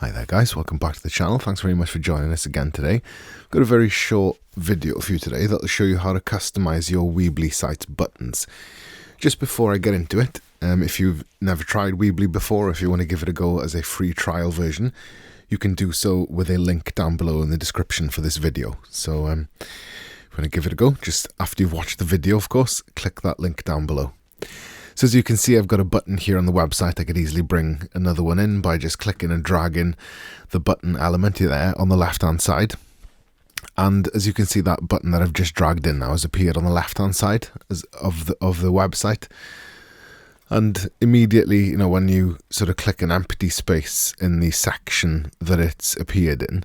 Hi there guys, welcome back to the channel. Thanks very much for joining us again today. I've got a very short video for you today that will show you how to customize your Weebly site's buttons. Just before I get into it, if you've never tried Weebly before, if you want to give it a go as a free trial version, you can do so with a link down below in the description for this video. So if you want to give it a go, just after you've watched the video, of course, click that link down below. So as you can see, I've got a button here on the website. I could easily bring another one in by just clicking and dragging the button element there on the left hand side. And as you can see, that button that I've just dragged in now has appeared on the left hand side of the website. And immediately, when you sort of click an empty space in the section that it's appeared in,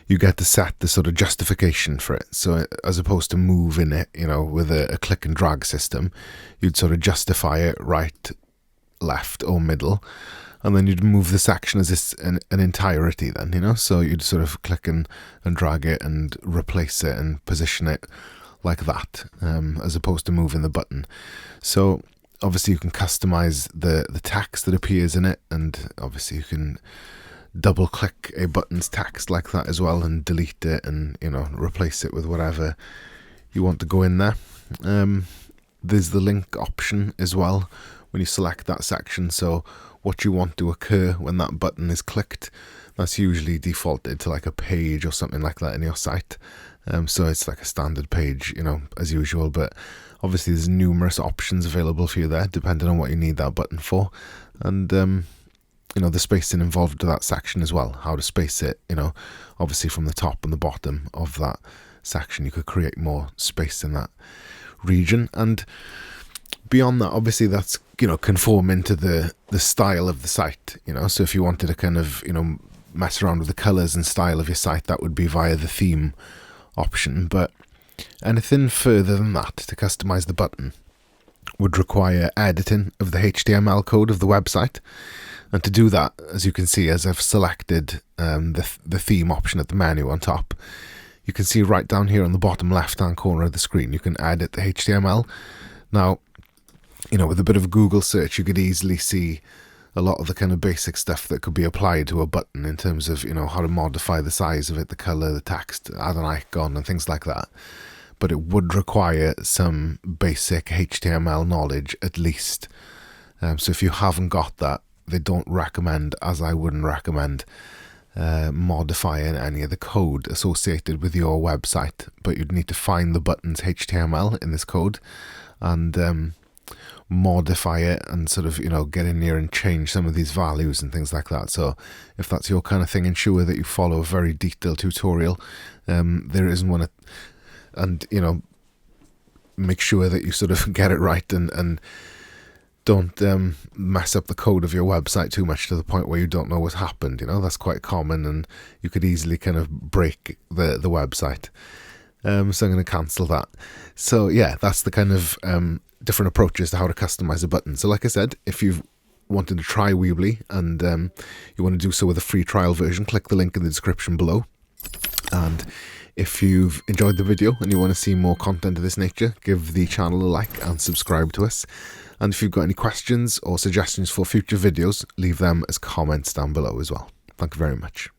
you get to set the sort of justification for it. So as opposed to moving it, with a click and drag system, you'd sort of justify it right, left or middle, and then you'd move the section as an entirety then, so you'd sort of click and drag it and replace it and position it like that, as opposed to moving the button. So obviously you can customize the text that appears in it, and obviously you can double click a button's text like that as well and delete it and replace it with whatever you want to go in there. There's the link option as well when you select that section, so what you want to occur when that button is clicked, that's usually defaulted to like a page or something like that in your site. So it's like a standard page, as usual, but obviously there's numerous options available for you there depending on what you need that button for, and the spacing involved to that section as well, how to space it, obviously from the top and the bottom of that section you could create more space in that region. And beyond that, obviously that's conforming to the style of the site, so if you wanted to kind of mess around with the colors and style of your site, that would be via the theme option. But anything further than that to customize the button would require editing of the HTML code of the website. And to do that, as you can see, as I've selected the theme option at the menu on top, you can see right down here on the bottom left hand corner of the screen, you can edit the HTML. Now, with a bit of a Google search, you could easily see a lot of the kind of basic stuff that could be applied to a button in terms of, how to modify the size of it, the color, the text, add an icon and things like that. But it would require some basic HTML knowledge at least. So if you haven't got that, they don't recommend, as I wouldn't recommend, modifying any of the code associated with your website. But you'd need to find the button's HTML in this code and modify it and sort of, get in there and change some of these values and things like that. So if that's your kind of thing, ensure that you follow a very detailed tutorial. There isn't one, and, make sure that you sort of get it right and don't mess up the code of your website too much to the point where you don't know what's happened. That's quite common, and you could easily kind of break the website. So I'm going to cancel that. So yeah, that's the kind of different approaches to how to customize a button. So like I said, if you've wanted to try Weebly and you want to do so with a free trial version, click the link in the description below. And if you've enjoyed the video and you want to see more content of this nature, give the channel a like and subscribe to us. And if you've got any questions or suggestions for future videos, leave them as comments down below as well. Thank you very much.